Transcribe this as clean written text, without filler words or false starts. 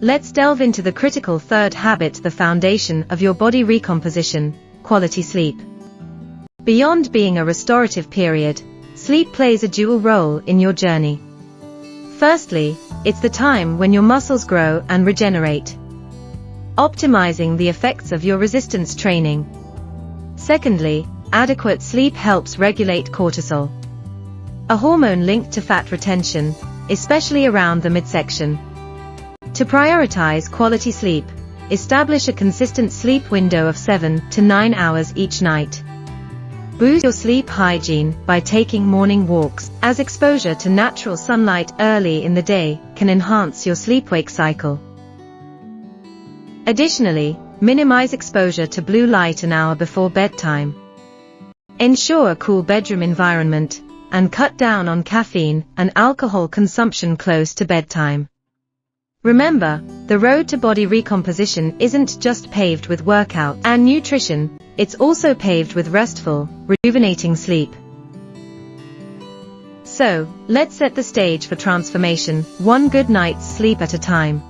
let's delve into the critical third habit, the foundation of your body recomposition, quality sleep. Beyond being a restorative period, sleep plays a dual role in your journey. Firstly, it's the time when your muscles grow and regenerate, optimizing the effects of your resistance training. Secondly, adequate sleep helps regulate cortisol, a hormone linked to fat retention, especially around the midsection. To prioritize quality sleep, establish a consistent sleep window of 7 to 9 hours each night. Boost your sleep hygiene by taking morning walks, as exposure to natural sunlight early in the day can enhance your sleep-wake cycle. Additionally, minimize exposure to blue light an hour before bedtime. Ensure a cool bedroom environment, and cut down on caffeine and alcohol consumption close to bedtime. Remember, the road to body recomposition isn't just paved with workout and nutrition, it's also paved with restful, rejuvenating sleep. So, let's set the stage for transformation, one good night's sleep at a time.